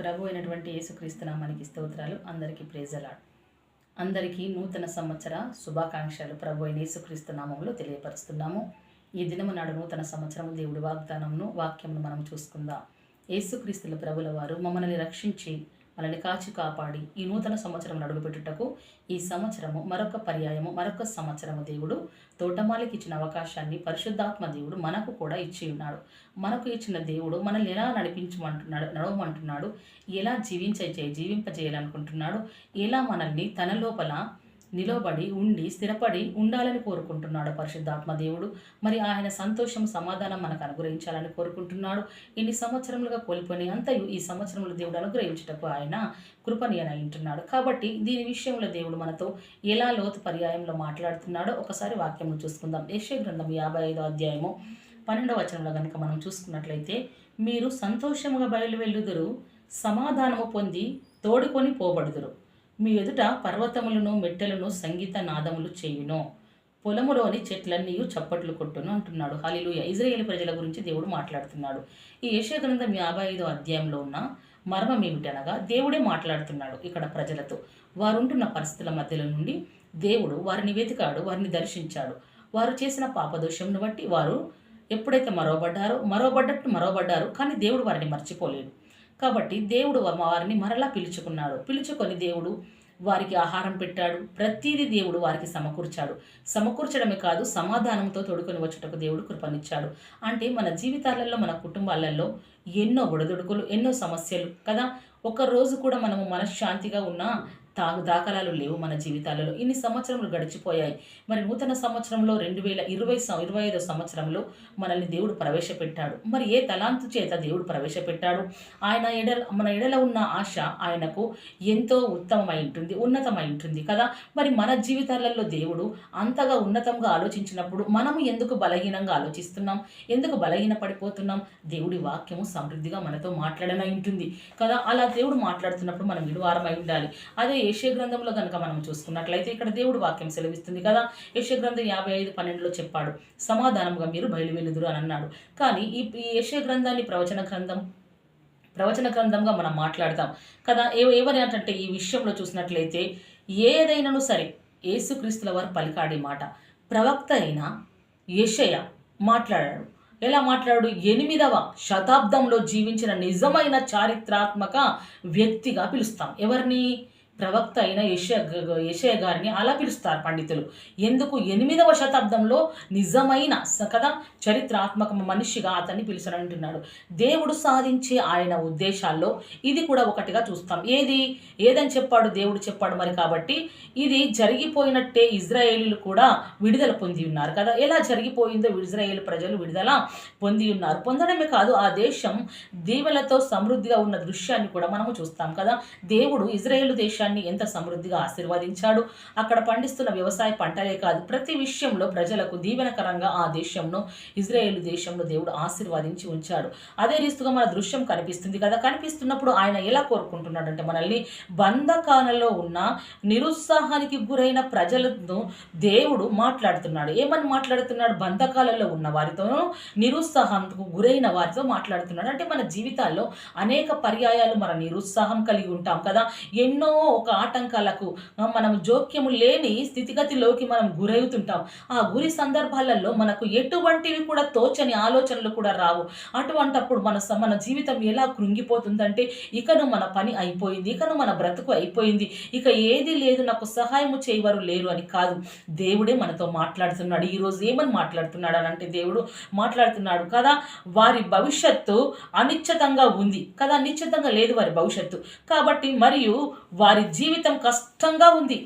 ప్రభు అయినటువంటి యేసుక్రీస్తు నామానికి స్తోత్రాలు. అందరికీ ప్రైజ్ ది లార్డ్. అందరికీ నూతన సంవత్సర శుభాకాంక్షలు ప్రభు అయిన యేసుక్రీస్తు నామములో తెలియపరుస్తున్నాము. ఈ దినము నాడు నూతన సంవత్సరం దేవుడి వాక్యమును మనం చూసుకుందాం. యేసుక్రీస్తుల ప్రభుల వారు మమ్మల్ని రక్షించి మనల్ని కాచి కాపాడి ఈ నూతన సంవత్సరం అడుగుపెట్టుటకు ఈ సంవత్సరము మరొక పర్యాయము మరొక సంవత్సరము దేవుడు తోటమాలికి ఇచ్చిన అవకాశాన్ని పరిశుద్ధాత్మ దేవుడు మనకు కూడా ఇచ్చి ఉన్నాడు. మనకు ఇచ్చిన దేవుడు మనల్ని ఎలా నడవమంటున్నాడు, ఎలా జీవింపజేయాలనుకుంటున్నాడు, ఎలా మనల్ని తన లోపల నిలబడి ఉండి స్థిరపడి ఉండాలని కోరుకుంటున్నాడు పరిశుద్ధాత్మ దేవుడు. మరి ఆయన సంతోషం సమాధానం మనకు అనుగ్రహించాలని కోరుకుంటున్నాడు. ఇన్ని సంవత్సరములుగా కోల్పోని అంతయు ఈ సంవత్సరంలో దేవుడు అనుగ్రహించుటకు ఆయన కృపణీయనై ఉంటున్నాడు. కాబట్టి దీని విషయంలో దేవుడు మనతో ఎలా లోతు పర్యాయంలో మాట్లాడుతున్నాడో ఒకసారి వాక్యము చూసుకుందాం. యెషయా గ్రంథం 55వ అధ్యాయము 12వ వచనంలో కనుక మనం చూసుకున్నట్లయితే, మీరు సంతోషముగా బయలువెళ్ళుదురు, సమాధానము పొంది తోడుకొని పోబడుదురు. మీ ఎదుట పర్వతములను మెట్టెలను సంగీత నాదములు చేయును, పొలములోని చెట్లన్నీ చప్పట్లు కొట్టును అంటున్నాడు. హల్లెలూయా. ఇజ్రాయేలు ప్రజల గురించి దేవుడు మాట్లాడుతున్నాడు. ఈ యెషయా గ్రంథం 55వ అధ్యాయంలో ఉన్న మర్మం ఏమిటనగా, దేవుడే మాట్లాడుతున్నాడు ఇక్కడ ప్రజలతో. వారు ఉంటున్న పరిస్థితుల మధ్యలో నుండి దేవుడు వారిని వెతికాడు, వారిని దర్శించాడు. వారు చేసిన పాపదోషంను బట్టి వారు ఎప్పుడైతే మరోబడ్డారు, కానీ దేవుడు వారిని మర్చిపోలేడు. కాబట్టి దేవుడు వారిని మరలా పిలుచుకొని దేవుడు వారికి ఆహారం పెట్టాడు. ప్రతిదీ దేవుడు వారికి సమకూర్చడమే కాదు, సమాధానంతో తోడుకొని వచ్చుటకు దేవుడు కృపనిచ్చాడు. అంటే మన జీవితాలలో, మన కుటుంబాలలో ఎన్నో ఒడదొడుకులు, ఎన్నో సమస్యలు కదా. ఒక రోజు కూడా మనము మనశ్శాంతిగా ఉన్న దాఖలాలు లేవు మన జీవితాలలో. ఇన్ని సంవత్సరములు గడిచిపోయాయి. మరి నూతన సంవత్సరంలో 2025 సంవత్సరంలో మనల్ని దేవుడు ప్రవేశపెట్టాడు. మరి ఏ తలాంతు చేత దేవుడు ప్రవేశపెట్టాడు? మన ఎడల ఉన్న ఆశ ఆయనకు ఎంతో ఉన్నతమై ఉంటుంది కదా. మరి మన జీవితాలలో దేవుడు అంతగా ఉన్నతంగా ఆలోచించినప్పుడు మనము ఎందుకు బలహీనంగా ఆలోచిస్తున్నాం, ఎందుకు బలహీన పడిపోతున్నాం? దేవుడి వాక్యము సమృద్ధిగా మనతో మాట్లాడనై ఉంటుంది కదా. అలా దేవుడు మాట్లాడుతున్నప్పుడు మనం విలువారమై ఉండాలి. అదే యెషయా గ్రంథంలో కనుక మనం చూసుకున్నట్లయితే ఇక్కడ దేవుడు వాక్యం సెలవిస్తుంది కదా. యెషయా గ్రంథం 55:12 చెప్పాడు, సమాధానంగా మీరు బయలువెళ్ళుదురు అని అన్నాడు. కానీ ఈ యెషయా గ్రంథాన్ని ప్రవచన గ్రంథంగా మనం మాట్లాడతాం కదా. ఎవరి అంటే ఈ విషయంలో చూసినట్లయితే ఏదైనాను సరే యేసుక్రీస్తుల వారు పలికాడే మాట ప్రవక్త అయిన యెషయా మాట్లాడాడు. ఎలా మాట్లాడు? 8వ శతాబ్దంలో జీవించిన నిజమైన చారిత్రాత్మక వ్యక్తిగా పిలుస్తాం. ఎవరిని? ప్రవక్త అయిన యెషయా గారిని అలా పిలుస్తారు పండితులు. ఎందుకు? 8వ శతాబ్దంలో నిజమైన కదా చరిత్రాత్మక మనిషిగా అతన్ని పిలుచనంటున్నాడు. దేవుడు సాధించే ఆయన ఉద్దేశాల్లో ఇది కూడా ఒకటిగా చూస్తాం. ఏదని చెప్పాడు? దేవుడు చెప్పాడు. మరి కాబట్టి ఇది జరిగిపోయినట్టే ఇజ్రాయేలీలు కూడా విడుదల పొంది ఉన్నారు కదా. ఎలా జరిగిపోయిందో ఇజ్రాయేల్ ప్రజలు విడుదల పొంది ఉన్నారు. పొందడమే కాదు, ఆ దేశం దీవెలతో సమృద్ధిగా ఉన్న దృశ్యాన్ని కూడా మనము చూస్తాం కదా. దేవుడు ఇజ్రాయేల్ దేశాన్ని ఎంత సమృద్ధిగా ఆశీర్వదించాడు. అక్కడ పండిస్తున్న వ్యవసాయ పంటలే కాదు, ప్రతి విషయంలో ప్రజలకు దీవెనకరంగా ఆ దేశంలో ఇజ్రాయేల్ దేశంలో దేవుడు ఆశీర్వదించి ఉంచాడు. అదే రీతిగా మన దృశ్యం కనిపిస్తుంది కదా. కనిపిస్తున్నప్పుడు ఆయన ఎలా కోరుకుంటున్నాడంటే మనల్ని బంధకాలలో ఉన్న నిరుత్సాహానికి గురైన ప్రజలను దేవుడు మాట్లాడుతున్నాడు. ఏమని మాట్లాడుతున్నాడు? బంధకాలలో ఉన్న వారితో, నిరుత్సాహానికి గురైన వారితో మాట్లాడుతున్నాడు. అంటే మన జీవితాల్లో అనేక పర్యాయాలు మన నిరుత్సాహం కలిగి ఉంటాం కదా. ఎన్నో ఒక ఆటంకాలకు మనం జోక్యము లేని స్థితిగతిలోకి మనం గురవుతుంటాం. ఆ గురి సందర్భాలలో మనకు ఎటువంటివి కూడా తోచని ఆలోచనలు కూడా రావు. అటువంటప్పుడు మన జీవితం ఎలా కృంగిపోతుందంటే, ఇకను మన పని అయిపోయింది, ఇకను మన బ్రతుకు అయిపోయింది, ఇక ఏది లేదు, నాకు సహాయము చేయవారు లేరు అని కాదు, దేవుడే మనతో మాట్లాడుతున్నాడు. ఈరోజు ఏమని మాట్లాడుతున్నాడు అని అంటే, దేవుడు మాట్లాడుతున్నాడు కదా, వారి భవిష్యత్తు అనిశ్చితంగా ఉంది కదా. నిశ్చితంగా లేదు వారి భవిష్యత్తు. కాబట్టి మరియు వారి జీవితం కష్టంగా ఉంది.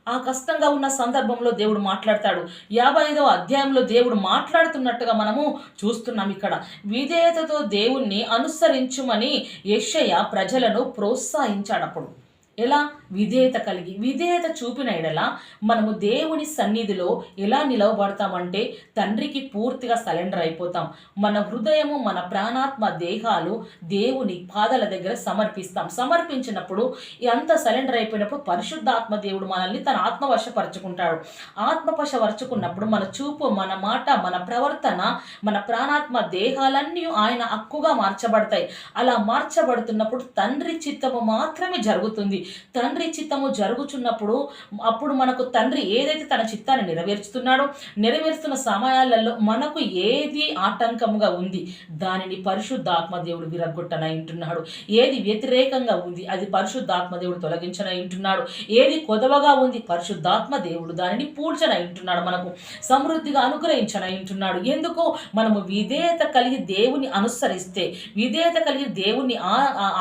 ఆ కష్టంగా ఉన్న సందర్భంలో దేవుడు మాట్లాడతాడు. 55వ అధ్యాయంలో దేవుడు మాట్లాడుతున్నట్టుగా మనము చూస్తున్నాం. ఇక్కడ విధేయతతో దేవుణ్ణి అనుసరించుమని యెషయా ప్రజలను ప్రోత్సహించాడు. ఎలా? విధేయత కలిగి. విధేయత చూపిన ఎడల మనము దేవుని సన్నిధిలో ఎలా నిలవబడతామంటే తండ్రికి పూర్తిగా సరెండర్ అయిపోతాం. మన హృదయము, మన ప్రాణాత్మ, దేహాలు దేవుని పాదాల దగ్గర సమర్పిస్తాం. సమర్పించినప్పుడు అంత సరెండర్ అయిపోయినప్పుడు పరిశుద్ధాత్మ దేవుడు మనల్ని తన ఆత్మవశపరుచుకుంటాడు. ఆత్మవశపరుచుకున్నప్పుడు మన చూపు, మన మాట, మన ప్రవర్తన, మన ప్రాణాత్మ, దేహాలన్నీ ఆయన హక్కుగా మార్చబడతాయి. అలా మార్చబడుతున్నప్పుడు తండ్రి చిత్తము మాత్రమే జరుగుతుంది. తండ్రి చిత్తము జరుగుచున్నప్పుడు అప్పుడు మనకు తండ్రి ఏదైతే తన చిత్తాన్ని నెరవేరుస్తున్న సమయాలలో మనకు ఏది ఆటంకముగా ఉంది దానిని పరిశుద్ధాత్మ దేవుడు విరగొట్టనంటున్నాడు. ఏది వ్యతిరేకంగా ఉంది అది పరిశుద్ధాత్మ దేవుడు తొలగించనంటున్నాడు. ఏది కొదవగా ఉంది పరిశుద్ధాత్మ దేవుడు దానిని పూడ్చనంటున్నాడు. మనకు సమృద్ధిగా అనుగ్రహించనంటున్నాడు. ఎందుకు? మనము విధేయత కలిగి దేవుని అనుసరిస్తే, విధేయత కలిగి దేవుని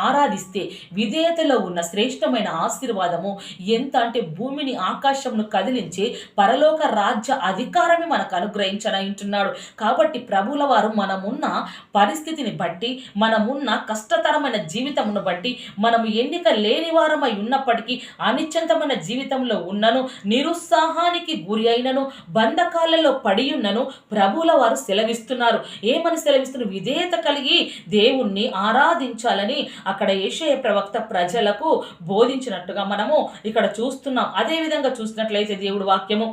ఆరాధిస్తే, విధేయతలో ఉన్న శ్రేష్టమైన ఆశీర్వాదము ఎంత అంటే భూమిని ఆకాశంను కదిలించి పరలోక రాజ్య అధికారమే మనకు అనుగ్రహించనంటున్నాడు. కాబట్టి ప్రభుల వారు మనమున్న పరిస్థితిని బట్టి, మనమున్న కష్టతరమైన జీవితమును బట్టి, మనము ఎన్నిక లేని వారమై ఉన్నప్పటికీ, అనిశ్చితమైన జీవితంలో ఉన్నను, నిరుత్సాహానికి గురి అయినను, బంధకాలలో పడి ఉన్నను ప్రభుల వారు సెలవిస్తున్నారు. ఏమని సెలవిస్తున్నారు? విధేయత కలిగి దేవుణ్ణి ఆరాధించాలని అక్కడ యెషయా ప్రవక్త ప్రజలకు బోధించినట్టుగా మనము ఇక్కడ చూస్తున్నాం. అదే విధంగా చూసినట్లయితే దేవుడు వాక్యము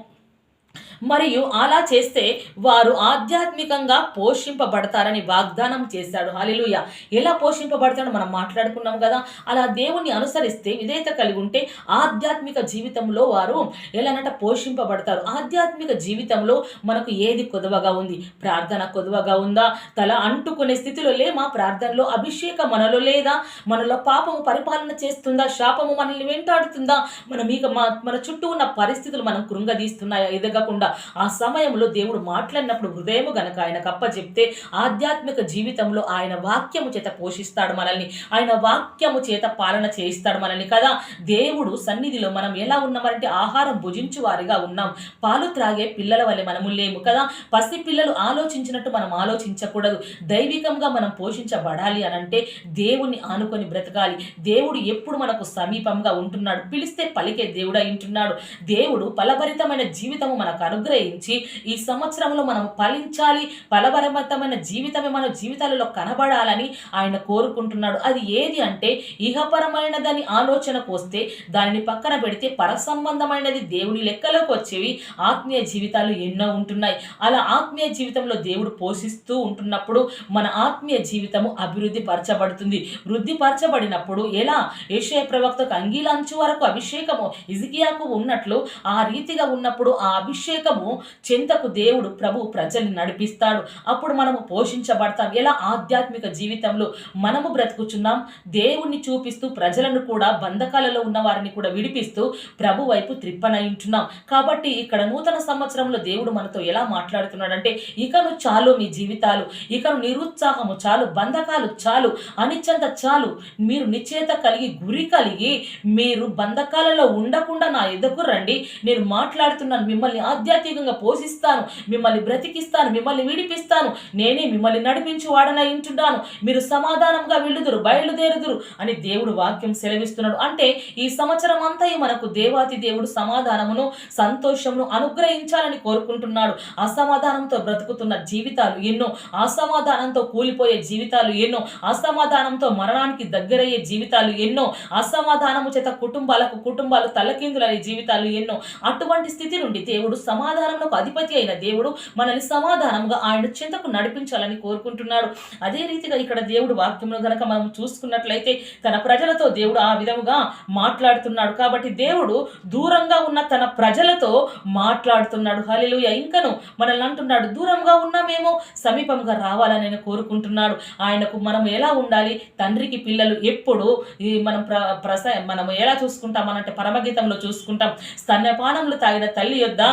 మరియు అలా చేస్తే వారు ఆధ్యాత్మికంగా పోషింపబడతారని వాగ్దానం చేశాడు. హల్లెలూయా. ఎలా పోషింపబడతాడో మనం మాట్లాడుకున్నాం కదా. అలా దేవుణ్ణి అనుసరిస్తే, విధేయత కలిగి ఉంటే ఆధ్యాత్మిక జీవితంలో వారు ఎలానంట పోషింపబడతారు. ఆధ్యాత్మిక జీవితంలో మనకు ఏది కొదవగా ఉంది? ప్రార్థన కొదవగా ఉందా? తల అంటుకునే స్థితిలో లేమా? ప్రార్థనలో అభిషేకం మనలో లేదా? మనలో పాపము పరిపాలన చేస్తుందా? శాపము మనల్ని వెంటాడుతుందా? మన చుట్టూ ఉన్న పరిస్థితులు మనం కృంగదీస్తున్నాయా? ఎదగకుండా ఆ సమయంలో దేవుడు మాట్లాడినప్పుడు హృదయము గనక ఆయనకు అప్పచెప్తే ఆధ్యాత్మిక జీవితంలో ఆయన వాక్యము చేత పోషిస్తాడు మనల్ని. ఆయన వాక్యము చేత పాలన చేయిస్తాడు మనల్ని కదా. దేవుడు సన్నిధిలో మనం ఎలా ఉన్నామంటే ఆహారం భుజించు వారిగా ఉన్నాం. పాలు త్రాగే పిల్లల వల్లే మనము లేము కదా. పసి పిల్లలు ఆలోచించినట్టు మనం ఆలోచించకూడదు. దైవికంగా మనం పోషించబడాలి అనంటే దేవుణ్ణి ఆనుకొని బ్రతకాలి. దేవుడు ఎప్పుడు మనకు సమీపంగా ఉంటున్నాడు. పిలిస్తే పలికే దేవుడు ఉంటున్నాడు. దేవుడు ఫలభరితమైన జీవితము మనకు అనుగ్రహించి ఈ సంవత్సరంలో మనం ఫలించాలి, ఫలభరితమైన జీవితమే మన జీవితాలలో కనబడాలని ఆయన కోరుకుంటున్నాడు. అది ఏది అంటే ఇహపరమైనదని ఆలోచనకు వస్తే దానిని పక్కన పెడితే పరసంబంధమైనది దేవుని లెక్కలోకి వచ్చేవి ఆత్మీయ జీవితాలు ఎన్నో ఉంటున్నాయి. అలా ఆత్మీయ జీవితంలో దేవుడు పోషిస్తూ ఉంటున్నప్పుడు మన ఆత్మీయ జీవితము అభివృద్ధి పరచబడుతుంది. వృద్ధి పరచబడినప్పుడు ఎలా యెషయా ప్రవక్తకు అంగీలంచు వరకు అభిషేకము హిజ్కియాకు ఉన్నట్లు ఆ రీతిగా ఉన్నప్పుడు ఆ అభిషేకము చెంతకు దేవుడు ప్రభు ప్రజల్ని నడిపిస్తాడు. అప్పుడు మనము పోషించబడతాం. ఎలా? ఆధ్యాత్మిక జీవితంలో మనము బ్రతుకుచున్నాం. దేవుణ్ణి చూపిస్తూ ప్రజలను కూడా, బంధకాలలో ఉన్న వారిని కూడా విడిపిస్తూ ప్రభు వైపు త్రిప్పనయింటున్నాం. కాబట్టి ఇక్కడ నూతన సంవత్సరంలో దేవుడు మనతో ఎలా మాట్లాడుతున్నాడంటే ఇకను చాలు మీ జీవితాలు, ఇకను నిరుత్సాహము చాలు, బంధకాలు చాలు, అనిశ్చత చాలు. మీరు నిశ్చయత కలిగి, గురి కలిగి, మీరు బంధకాలలో ఉండకుండా నా ఎదుకు రండి. నేను మాట్లాడుతున్నాను. మిమ్మల్ని ఆధ్యాత్మికంగా పోషిస్తాను, మిమ్మల్ని బ్రతికిస్తాను, మిమ్మల్ని విడిపిస్తాను. నేనే మిమ్మల్ని నడిపించి వాడనై ఉంటున్నాను. మీరు సమాధానంగా వెళ్ళుదురు, బయలుదేరుదురు అని దేవుడు వాక్యం సెలవిస్తున్నాడు. అంటే ఈ సంవత్సరం అంతా మనకు దేవాతి దేవుడు సమాధానమును, సంతోషమును అనుగ్రహించాలని కోరుకుంటున్నాడు. అసమాధానంతో బ్రతుకుతున్న జీవితాలు ఎన్నో, అసమాధానంతో కూలిపోయే జీవితాలు ఎన్నో, అసమాధానంతో మరణానికి దగ్గరయ్యే జీవితాలు ఎన్నో, అసమాధానము చేత కుటుంబాలు తలకిందులయ్యే జీవితాలు ఎన్నో. అటువంటి స్థితి నుండి దేవుడు సమాధానమునకు అధిపతి అయిన దేవుడు మనల్ని సమాధానంగా ఆయన చింతకు నడిపించాలని కోరుకుంటున్నాడు. అదే రీతిగా ఇక్కడ దేవుడు వాక్యమును గనక మనం చూసుకున్నట్లయితే తన ప్రజలతో దేవుడు ఆ విధముగా మాట్లాడుతున్నాడు. కాబట్టి దేవుడు దూరంగా ఉన్న తన ప్రజలతో మాట్లాడుతున్నాడు. హల్లెలూయా. ఇంకను మనల్ని అంటున్నాడు, దూరంగా ఉన్నామేమో సమీపంగా రావాలని ఆయన కోరుకుంటున్నాడు. ఆయనకు మనం ఎలా ఉండాలి? తండ్రికి పిల్లలు ఎప్పుడు మనం ఎలా చూసుకుంటామనంటే పరమగీతంలో చూసుకుంటాం. స్తన్యపానములు తాగిన తల్లి యొద్ద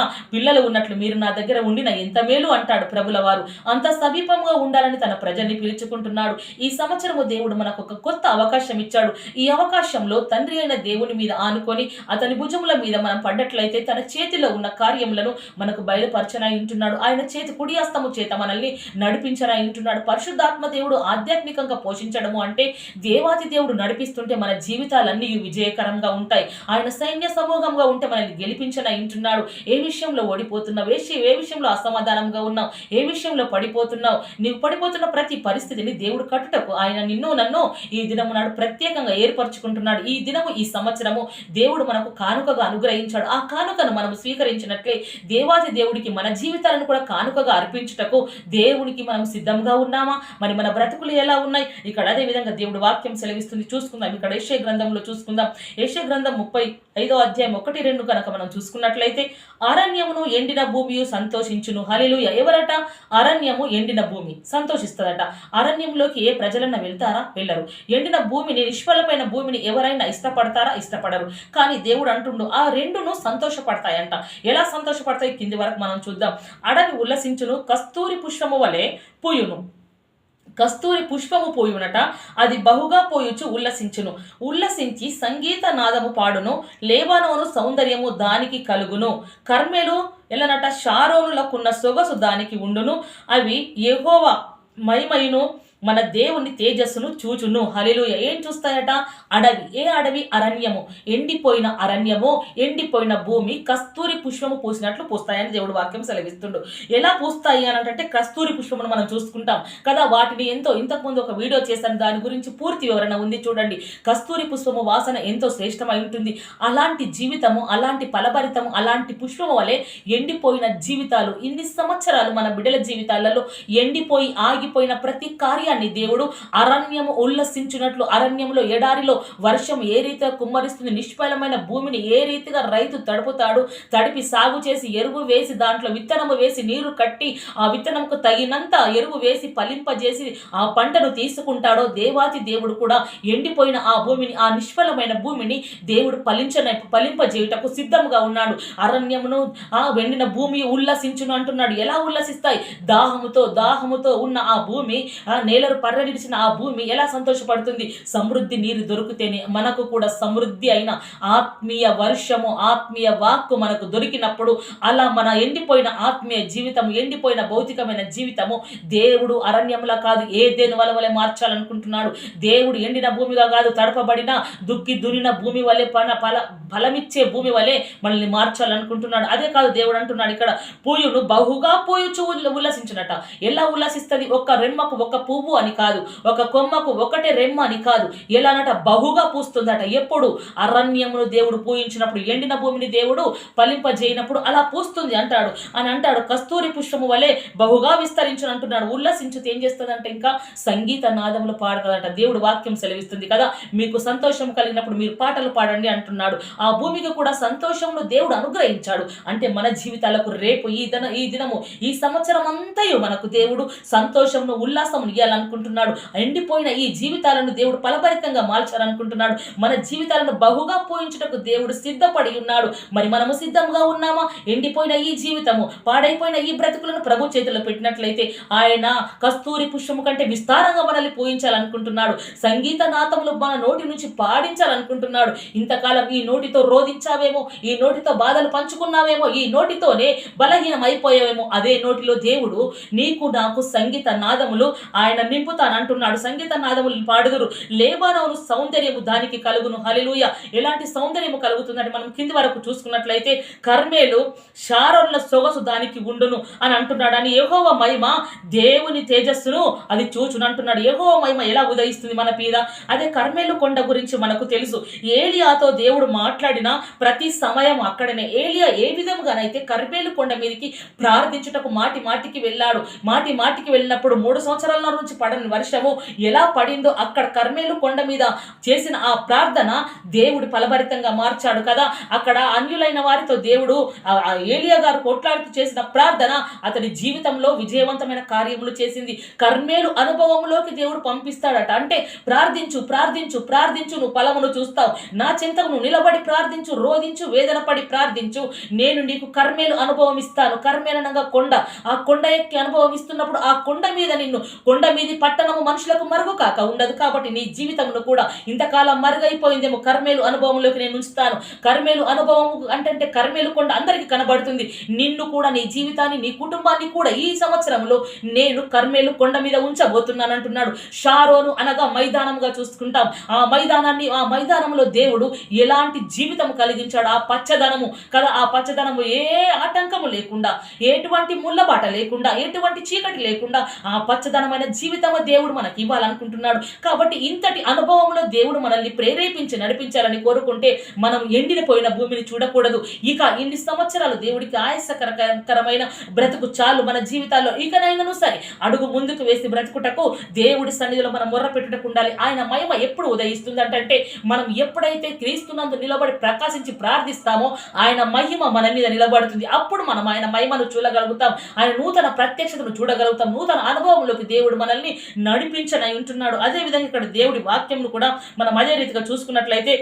పిల్లలు ఉన్నట్లు మీరు నా దగ్గర ఉండిన ఎంత మేలు అంటాడు ప్రభుల వారు. అంత సమీపంగా ఉండాలని తన ప్రజల్ని పిలుచుకుంటున్నాడు. ఈ సంవత్సరము దేవుడు మనకు ఒక కొత్త అవకాశం ఇచ్చాడు. ఈ అవకాశంలో తండ్రి అయిన దేవుని మీద ఆనుకొని అతని భుజముల మీద మనం పడ్డట్లయితే తన చేతిలో ఉన్న కార్యములను మనకు బయలుపరచనై ఉంటున్నాడు. ఆయన చేతి కుడి హస్తము చేత మనల్ని నడిపించనై ఉంటున్నాడు. పరిశుద్ధాత్మ దేవుడు ఆధ్యాత్మికంగా పోషించడము అంటే దేవాది దేవుడు నడిపిస్తుంటే మన జీవితాలన్నీ విజయకరంగా ఉంటాయి. ఆయన సైన్య సమూహంగా ఉంటే మనల్ని గెలిపించనై ఉంటున్నాడు. ఏ విషయంలో ఓడిపోతున్నావు, ఏ విషయంలో అసమాధానంగా ఉన్నావు, ఏ విషయంలో పడిపోతున్నావు, నీవు పడిపోతున్న ప్రతి పరిస్థితిని దేవుడు కట్టుటకు ఆయన నిన్ను నన్ను ఈ దినము నాడు ప్రత్యేకంగా ఏర్పరచుకుంటున్నాడు. ఈ దినము ఈ సంవత్సరము దేవుడు మనకు కానుకగా అనుగ్రహించాడు. ఆ కానుకను మనం స్వీకరించినట్లే దేవాది దేవుడికి మన జీవితాలను కూడా కానుకగా అర్పించుటకు దేవునికి మనం సిద్ధంగా ఉన్నామా? మరి మన బ్రతుకులు ఎలా ఉన్నాయి? ఇక్కడ అదే విధంగా దేవుడు వాక్యం సెలవిస్తుంది. చూసుకుందాం. ఇక్కడ యెషయా గ్రంథంలో చూసుకుందాం. యెషయా గ్రంథం 35వ అధ్యాయం 1-2 కనుక మనం చూసుకున్నట్లయితే అరణ్యమును ఎండిన భూమియు సంతోషించును. హల్లెలూయా. ఎవరట? అరణ్యము ఎండిన భూమి సంతోషిస్తుందట. అరణ్యంలోకి ఏ ప్రజలన్నా వెళ్తారా? వెళ్ళరు. ఎండిన భూమిని, నిష్ఫలమైన భూమిని ఎవరైనా ఇష్టపడతారా? ఇష్టపడరు. కానీ దేవుడు అంటుండు ఆ రెండును సంతోషపడతాయంట. ఎలా సంతోషపడతాయి? కింది వరకు మనం చూద్దాం. అడవి ఉల్లసించును, కస్తూరి పుష్పము వలె పూయును. కస్తూరి పుష్పము పోయునట, అది బహుగా పోయుచు ఉల్లసించును. ఉల్లసించి సంగీత నాదము పాడును. లేబానోను సౌందర్యము దానికి కలుగును. కర్మెలు ఎలనట షారోనులకున్న సొగసు దానికి ఉండును. అవి యెహోవా మహిమయును మన దేవుని తేజస్సును చూచును. హల్లెలూయా. ఏం చూస్తాయట? అడవి. ఏ అడవి? అరణ్యము. ఎండిపోయిన అరణ్యము, ఎండిపోయిన భూమి కస్తూరి పుష్పము పూసినట్లు పూస్తాయని దేవుడు వాక్యం సెలవిస్తుండు. ఎలా పూస్తాయి అని అంటే కస్తూరి పుష్పమును మనం చూసుకుంటాం కదా. వాటిని ఇంతకుముందు ఒక వీడియో చేశాను, దాని గురించి పూర్తి వివరణ ఉంది చూడండి. కస్తూరి పుష్పము వాసన ఎంతో శ్రేష్టమై ఉంటుంది. అలాంటి జీవితము, అలాంటి ఫలభరితము, అలాంటి పుష్పము వలె ఎండిపోయిన జీవితాలు ఇన్ని సంవత్సరాలు మన బిడ్డల జీవితాలలో ఎండిపోయి ఆగిపోయిన ప్రతి కార్యాన్ని దేవుడు అరణ్యము ఉల్లసించినట్లు, అరణ్యంలో ఎడారిలో వర్షం ఏ రీతిగా కుమ్మరిస్తుంది, నిష్ఫలమైన భూమిని ఏ రీతిగా రైతు తడుపుతాడు, తడిపి సాగు చేసి ఎరువు వేసి దాంట్లో విత్తనము వేసి నీరు కట్టి ఆ విత్తనంకు తగినంత ఎరువు వేసి ఫలింపజేసి ఆ పంటను తీసుకుంటాడో దేవాతి దేవుడు కూడా ఎండిపోయిన ఆ భూమిని, ఆ నిష్ఫలమైన భూమిని దేవుడు ఫలింపజేయుటకు సిద్ధంగా ఉన్నాడు. అరణ్యమును వెండిన భూమి ఉల్లసించును అంటున్నాడు. ఎలా ఉల్లసిస్తాయి? దాహముతో ఉన్న ఆ భూమి, నేలరు పర్రడిచిన ఆ భూమి ఎలా సంతోషపడుతుంది? సమృద్ధి నీరు దొరికితేనే మనకు కూడా సమృద్ధి అయిన ఆత్మీయ వర్షము, ఆత్మీయ వాక్కు మనకు దొరికినప్పుడు అలా మన ఎండిపోయిన ఆత్మీయ జీవితము, ఎండిపోయిన భౌతికమైన జీవితము దేవుడు అరణ్యంలా కాదు, ఏదెను వలె మార్చాలనుకుంటున్నాడు. దేవుడు ఎండిన భూమిగా కాదు, తడపబడిన దుక్కి దున్నిన భూమి వలె, ఫలమిచ్చే భూమి వలె మనల్ని మార్చాలనుకుంటున్నాడు. అదే కాదు, దేవుడు అంటున్నాడు ఇక్కడ పూయును బహుగా పూయుచు ఉల్లసించునట. ఎలా ఉల్లసిస్తుంది? ఒక రెమ్మకు ఒక పువ్వు అని కాదు, ఒక కొమ్మకు ఒకటే రెమ్మ అని కాదు, ఎలానట బహుగా పూస్తుందట. ఎప్పుడు? అరణ్యమును దేవుడు పూయించినప్పుడు, ఎండిన భూమిని దేవుడు ఫలింపజేయనప్పుడు అలా పూస్తుంది అంటాడు. కస్తూరి పుష్పము వలె బహుగా విస్తరించును అంటున్నాడు. ఉల్లసించుతే ఏం చేస్తుందంటే ఇంకా సంగీత నాదములు పాడుతుందంట. దేవుడు వాక్యం సెలవిస్తుంది కదా, మీకు సంతోషం కలిగినప్పుడు మీరు పాటలు పాడండి అంటున్నాడు. ఆ భూమికి కూడా సంతోషమును దేవుడు అనుగ్రహించాడు. అంటే మన జీవితాలకు రేపు ఈ దినము ఈ సంవత్సరం అంతయు మనకు దేవుడు సంతోషమును ఉల్లాసమును ఇవ్వాలనుకుంటున్నాడు. ఎండిపోయిన ఈ జీవితాలను దేవుడు ఫలభరితంగా మార్చాలనుకుంటున్నాడు. మన జీవితాలను బహుగా పోయించుటకు దేవుడు సిద్ధపడి ఉన్నాడు. మరి మనము సిద్ధంగా ఉన్నామా? ఎండిపోయిన ఈ జీవితము, పాడైపోయిన ఈ బ్రతుకులను ప్రభు చేతిలో పెట్టినట్లయితే ఆయన కస్తూరి పుష్పము కంటే విస్తారంగా మనల్ని పోయించాలనుకుంటున్నాడు. సంగీత నాదములు మన నోటి నుంచి పాడించాలనుకుంటున్నాడు. ఇంతకాలం ఈ నోటితో రోధించావేమో, ఈ నోటితో బాధలు పంచుకున్నావేమో, ఈ నోటితోనే బలహీనం అయిపోయావేమో, అదే నోటిలో దేవుడు నీకు నాకు సంగీత నాదములు ఆయన నింపుతానంటున్నాడు. సంగీత నాదములు పాడుదురు. లేబానోను సౌందర్యము దానికి కలుగును. హల్లెలూయా. ఎలాంటి సౌందర్యము కలుగుతుందంటే మనం కింది వరకు చూసుకున్నట్లయితే కర్మేలు షారోనుల సొగసు దానికి ఉండును అని అంటున్నాడు. అని యెహోవా మహిమ దేవుని తేజస్సును అది చూచును అంటున్నాడు. యెహోవా మహిమ ఎలా ఉదయిస్తుంది మన మీద? అదే కర్మేలు కొండ గురించి మనకు తెలుసు. ఏలియాతో దేవుడు మాట్లాడిన ప్రతి సమయం అక్కడనే. ఏలియా ఏ విధంగానైతే కర్మేలు కొండ మీదకి ప్రార్థించుటకు మాటికి వెళ్ళాడు. మాటికి వెళ్ళినప్పుడు 3 సంవత్సరాల నుంచి నుంచి పడని వర్షము ఎలా పడిందో అక్కడ కర్మేలు కొండ మీద చేసిన ఆ ప్రార్థన దేవుడు ఫలభరితంగా మార్చాడు కదా. అక్కడ అన్యులైన వారితో దేవుడు ఏలియా గారు కొట్లాడుతూ చేసిన ప్రార్థన అతని జీవితంలో విజయవంతమైన కార్యములు చేసింది. కర్మేలు అనుభవంలోకి దేవుడు పంపిస్తాడట. అంటే ప్రార్థించు ప్రార్థించు ప్రార్థించు, నువ్వు ఫలమును చూస్తావు. నా చింతకు నువ్వు నిలబడి ప్రార్థించు, రోధించు, వేదన పడి ప్రార్థించు, నేను నీకు కర్మేలు అనుభవం ఇస్తాను. కర్మేలనగా కొండ. ఆ కొండ ఎక్కి అనుభవం ఇస్తున్నప్పుడు ఆ కొండ మీద నిన్ను, కొండ మీది పట్టణము మనుషులకు మరుగు కాక ఉండదు. కాబట్టి నీ జీవితంలో కూడా ఇంతకాలం మరుగైపోయిందేమో, కర్మేలు అనుభవంలోకి నేను ఉంచుతాను. కర్మేలు అనుభవం అంటే కర్మేలు కొండ అందరికీ కనబడుతుంది. నిన్ను కూడా, నీ జీవితాన్ని, నీ కుటుంబాన్ని కూడా ఈ సంవత్సరంలో నేను కర్మేలు కొండ మీద ఉంచబోతున్నాను అంటున్నాడు. షారోను అనగా మైదానంగా చూసుకుంటాం. ఆ మైదానంలో దేవుడు ఎలాంటి జీవితం కలిగించాడు. ఆ పచ్చదనము కదా, ఆ పచ్చదనము ఏ ఆటంకము లేకుండా, ఎటువంటి ముళ్ళబాట లేకుండా, ఎటువంటి చీకటి లేకుండా ఆ పచ్చదనమైన జీవితము దేవుడు మనకి ఇవ్వాలనుకుంటున్నాడు. కాబట్టి ఇంతటి అనుభవంలో దేవుడు మనల్ని ప్రేరేపించి నడిపించాలని కోరుకుంటే మనం ఎండిపోయిన భూమిని చూడకూడదు. ఇక ఇన్ని సంవత్సరాలు దేవుడికి ఆయాసకరమైన బ్రతుకు చాలు మన జీవితాల్లో. ఇకనైనాను సరే అడుగు ముందుకు వేసి బ్రతుకుటకు దేవుడి సన్నిధిలో మనం మొర్ర పెట్టుటకు ఉండాలి. ఆయన మహిమ ఎప్పుడు ఉదయిస్తుంది అంటే మనం ఎప్పుడైతే క్రీస్తునందు నిలబడి ప్రకాశించి ప్రార్థిస్తామో ఆయన మహిమ మన మీద నిలబడుతుంది. అప్పుడు మనం ఆయన మహిమను చూడగలుగుతాం, ఆయన నూతన ప్రత్యక్షతను చూడగలుగుతాం, నూతన అనుభవంలోకి దేవుడు మనల్ని నడిపించనై ఉంటున్నాడు. అదేవిధంగా ఇక్కడ దేవుడి వాక్యంను కూడా మనం అదే రీతిగా చూసుకున్నట్లయితే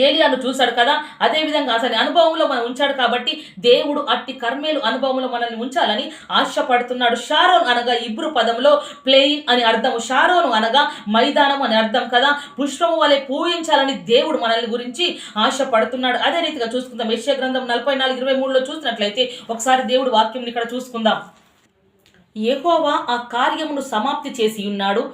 ఏలియాను చూశాడు కదా, అదేవిధంగా అసలు అనుభవంలో మనం ఉంచాడు. కాబట్టి దేవుడు అట్టి కర్మేలు అనుభవంలో మనల్ని ఉంచాలని ఆశపడుతున్నాడు. షారోన్ అనగా ఇబ్రు పదంలో ప్లేయిన్ అని అర్థము. షారోను అనగా మైదానం అని అర్థం కదా. పుష్పము వలె పూజించాలని దేవుడు మనల్ని గురించి ఆశపడుతున్నాడు. అదే రీతిగా చూసుకుందాం. యెషయా గ్రంథం 44:23లో చూసినట్లయితే ఒకసారి దేవుడు వాక్యం ఇక్కడ చూసుకుందాం. యెహోవా ఆ కార్యమును సమాప్తి చేసి ఉన్నాడు.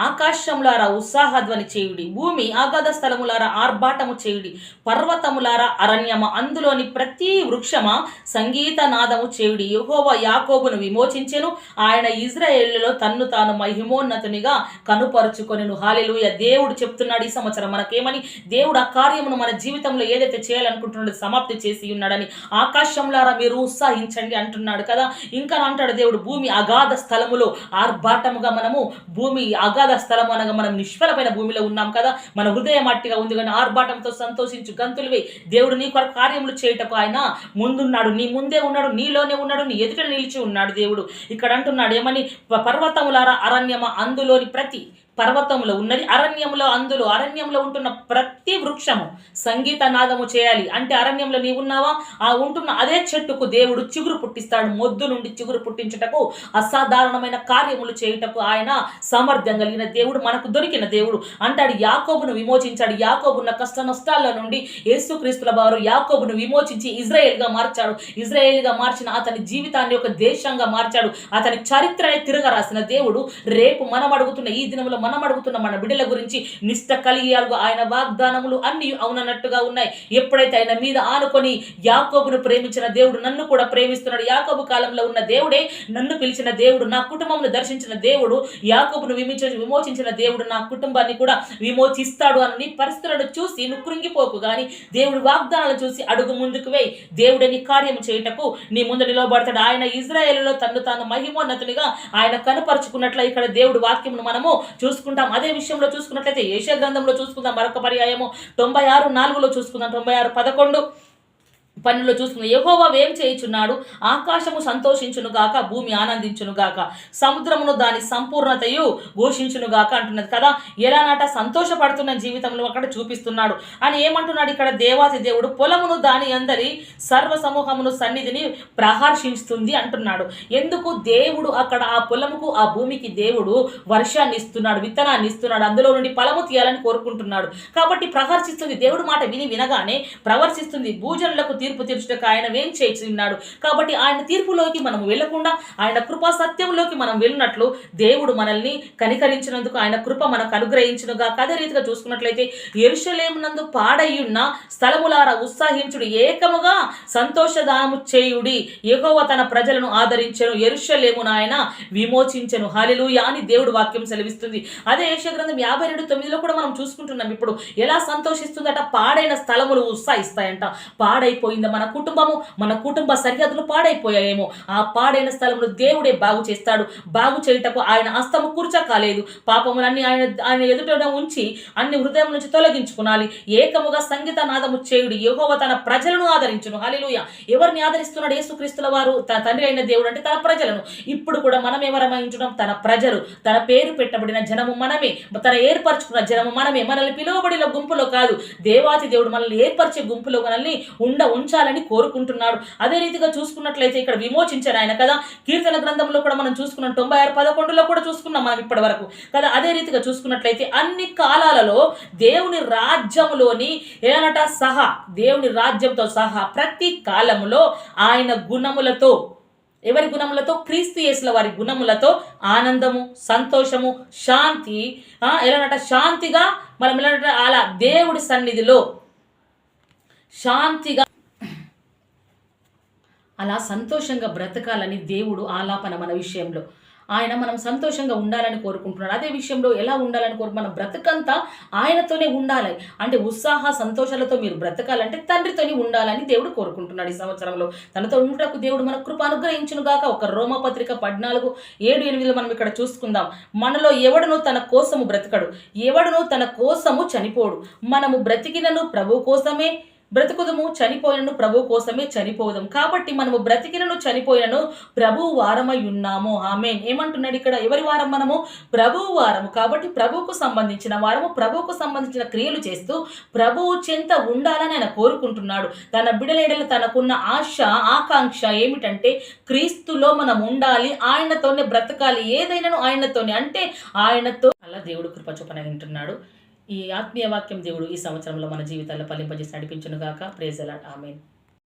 ఆకాశములారా ఉత్సాహధ్వని చేయుడి, భూమి ఆగాధ స్థలములారా ఆర్భాటము చేయుడి, పర్వతములారా అరణ్యమ అందులోని ప్రతి వృక్షమా సంగీత నాదము చేయుడి. యెహోవా యాకోబును విమోచించెను, ఆయన ఇజ్రాయేలులో తన్ను తాను మహిమోన్నతునిగా కనుపరుచుకొనెను. హల్లెలూయా. దేవుడు చెప్తున్నాడు ఈ సంవత్సరం మనకేమని, దేవుడు ఆ కార్యమును మన జీవితంలో ఏదైతే చేయాలనుకుంటున్నాడో సమాప్తి చేసి ఉన్నాడని. ఆకాశంలారా మీరు ఉత్సాహించండి అంటున్నాడు కదా. ఇంకా అంటాడు దేవుడు, భూమి అగాధ స్థలములో ఆర్భాటముగా, మనము భూమి అగాధ స్థలం అనగా మనం నిష్ఫలమైన భూమిలో ఉన్నాం కదా. మన హృదయం మట్టిగా ఉంది కానీ ఆర్భాటంతో సంతోషించు, గంతులువే. దేవుడు నీ కొరకు కార్యములు చేయటకు ఆయన ముందున్నాడు, నీ ముందే ఉన్నాడు, నీలోనే ఉన్నాడు, నీ ఎదుట నిలిచి ఉన్నాడు. దేవుడు ఇక్కడ అంటున్నాడు ఏమని, పర్వతములారా అరణ్యమ అందులోని ప్రతి పర్వతంలో ఉన్నది, అరణ్యంలో ఉంటున్న ప్రతి వృక్షము సంగీత నాదము చేయాలి. అంటే అరణ్యంలో నీవు ఉన్నావా, ఆ ఉంటున్న అదే చెట్టుకు దేవుడు చిగురు పుట్టిస్తాడు. మొద్దు నుండి చిగురు పుట్టించుటకు, అసాధారణమైన కార్యములు చేయుటకు ఆయన సామర్థ్యం కలిగిన దేవుడు, మనకు దొరికిన దేవుడు. అంటాడు యాకోబును విమోచించాడు. యాకోబున్న కష్ట నష్టాల నుండి యేసుక్రీస్తుల వారు యాకోబును విమోచించి ఇజ్రాయేల్గా మార్చాడు. ఇజ్రాయేల్గా మార్చిన అతని జీవితాన్ని ఒక దేశంగా మార్చాడు. అతని చరిత్రని తిరగరాసిన దేవుడు రేపు మనం అడుగుతున్న ఈ దినంలో మనం అడుగుతున్న మన బిడ్డల గురించి నిష్ట కలిగి ఆయన వాగ్దానములు అన్ని అవునన్నట్టుగా ఉన్నాయి. ఎప్పుడైతే ఆయన మీద ఆనుకొని యాకోబును ప్రేమించిన దేవుడు నన్ను కూడా ప్రేమిస్తున్నాడు. యాకోబు కాలంలో ఉన్న దేవుడే నన్ను పిలిచిన దేవుడు, నా కుటుంబంను దర్శించిన దేవుడు, యాకోబును విమోచించిన దేవుడు నా కుటుంబాన్ని కూడా విమోచిస్తాడు అని నీ పరిస్థితులను చూసి నువ్వు కృంగిపోకు గాని దేవుడు వాగ్దానాలు చూసి అడుగు ముందుకు వేయి. దేవుడే నీ కార్యము చేయుటకు నీ ముందు నిలవబడతాడు. ఆయన ఇజ్రాయేలులో తన్ను తాను మహిమోన్నతునిగా ఆయన కనపరుచుకున్నట్ల ఇక్కడ దేవుడు వాక్యమును మనము చూసుకుంటాం. అదే విషయంలో చూసుకున్నట్లయితే యెషయా గ్రంథంలో చూసుకుందాం. మరొక పర్యాయము 96:4లో చూసుకుందాం. 96:11 చూసుకుందాం. యెహోవా ఏం చేయుచున్నాడు, ఆకాశము సంతోషించును గాక, భూమి ఆనందించును గాక, సముద్రమును దాని సంపూర్ణతయు ఘోషించును గాక అంటున్నది కదా. ఎలానట సంతోషపడుతున్న జీవితంలో అక్కడ చూపిస్తున్నాడు అని ఏమంటున్నాడు ఇక్కడ. దేవాది దేవుడు పొలమును దాని అందరి సర్వ సమూహమును సన్నిధిని ప్రహర్షిస్తుంది అంటున్నాడు. ఎందుకు దేవుడు అక్కడ ఆ పొలముకు ఆ భూమికి దేవుడు వర్షాన్ని ఇస్తున్నాడు, విత్తనాన్ని ఇస్తున్నాడు, అందులో నుండి ఫలము తీయాలని కోరుకుంటున్నాడు. కాబట్టి ప్రహర్షిస్తుంది. దేవుడు మాట వినగానే ప్రవర్తిస్తుంది. భూజనులకు తీర్పు తీర్చుటకు ఆయన ఏం చేస్తున్నాడు. కాబట్టి ఆయన తీర్పులోకి మనం వెళ్ళకుండా ఆయన కృపా సత్యంలోకి మనం వెళ్ళినట్లు దేవుడు మనల్ని కనికరించినందుకు ఆయన కృప మనకు అనుగ్రహించునుగా. అదే రీతిగా చూసుకున్నట్లయితే యెరూషలేమునందు పాడయ్యున్న స్థలములారా ఉత్సాహించుడు, ఏకముగా సంతోషదానము చేయుడి, యెహోవా తన ప్రజలను ఆదరించెను, యెరూషలేమును ఆయన విమోచించెను. హల్లెలూయా అని దేవుడు వాక్యం సెలవిస్తుంది. అదే యెషయా గ్రంథం 52:9లో కూడా మనం చూసుకుంటున్నాం. ఇప్పుడు ఎలా సంతోషిస్తుందట, పాడైన స్థలములు ఉత్సాహిస్తాయంట. పాడైపోయి పాడైపోయిందా మన కుటుంబ సరిహద్దులు పాడైపోయాయేమో, ఆ పాడైన స్థలమును దేవుడే బాగు చేస్తాడు. బాగు చేయుటకు ఆయన హస్తము కూర్చ కాలేదు. పాపములన్నీ ఆయన ఆయన ఎదుట ఉంచి అన్ని హృదయం నుంచి తొలగించుకునాలి. ఏకముగా సంగీత నాదము చేయుడు, యెహోవా తన ప్రజలను ఆదరించును. హల్లెలూయా. ఎవరిని ఆదరిస్తున్నాడు? యేసుక్రీస్తుల వారు తండ్రి అయిన దేవుడు అంటే తన ప్రజలను. ఇప్పుడు కూడా మనం ఎవరమైంచున్నాం? తన ప్రజలు. తన పేరు పెట్టబడిన జనము మనమే, తన ఏర్పరచుకున్న జనము మనమే. మనల్ని పిలువబడిన గుంపులో కాదు, దేవాతి దేవుడు మనల్ని ఏర్పరిచే గుంపులో మనల్ని ఉంచాలని కోరుకుంటున్నాడు. అదే రీతిగా చూసుకున్నట్లయితే ఇక్కడ విమోచించాడు ఆయన కదా. కీర్తన గ్రంథంలో కూడా మనం చూసుకున్నాం, 96:11లో కూడా చూసుకున్నాం మనం ఇప్పటి వరకు కదా. అదే రీతిగా చూసుకున్నట్లయితే అన్ని కాలాలలో దేవుని రాజ్యములోని ఏనట సహా, దేవుని రాజ్యంతో సహా ప్రతి కాలములో ఆయన గుణములతో, ఎవరి గుణములతో? క్రీస్తు యేసుల వారి గుణములతో ఆనందము, సంతోషము, శాంతి, ఎలానట శాంతిగా మనం ఎలాంట అలా దేవుడి సన్నిధిలో శాంతిగా అలా సంతోషంగా బ్రతకాలని దేవుడు ఆలాపన మన విషయంలో. మనం సంతోషంగా ఉండాలని కోరుకుంటున్నాడు. అదే విషయంలో ఎలా ఉండాలని మన బ్రతకంతా ఆయనతోనే ఉండాలి. అంటే ఉత్సాహ సంతోషాలతో మీరు బ్రతకాలంటే తండ్రితోనే ఉండాలని దేవుడు కోరుకుంటున్నాడు. ఈ సంవత్సరంలో తనతో ఉండుటకు దేవుడు మన కృప అనుగ్రహించును గాక. ఒక రోమపత్రిక 14:7-8 మనం ఇక్కడ చూసుకుందాం. మనలో ఎవడును తన కోసము బ్రతకడు, ఎవడును తన కోసము చనిపోడు. మనము బ్రతికినను ప్రభు కోసమే బ్రతుకుదము, చనిపోయినను ప్రభు కోసమే చనిపోదాం. కాబట్టి మనము బ్రతికినను చనిపోయినను ప్రభు వారమై ఉన్నాము. ఆమేన్. ఏమంటున్నాడు ఇక్కడ? ఎవరి వారం? మనము ప్రభువు వారము. కాబట్టి ప్రభువుకు సంబంధించిన వారము, ప్రభువుకు సంబంధించిన క్రియలు చేస్తూ ప్రభువు చెంత ఉండాలని ఆయన కోరుకుంటున్నాడు. తన బిడలేడలు తనకున్న ఆశ, ఆకాంక్ష ఏమిటంటే క్రీస్తులో మనం ఉండాలి, ఆయనతోనే బ్రతకాలి, ఏదైనాను ఆయనతోనే, అంటే ఆయనతో. అలా దేవుడు కృప చొప్పున వింటున్నాడు. ఈ ఆత్మీయ వాక్యం దేవుడు ఈ సంవత్సరంలో మన జీవితాల్లో ఫలింపజేసి నడిపించును గాక. Praise the lord. ఆమేన్.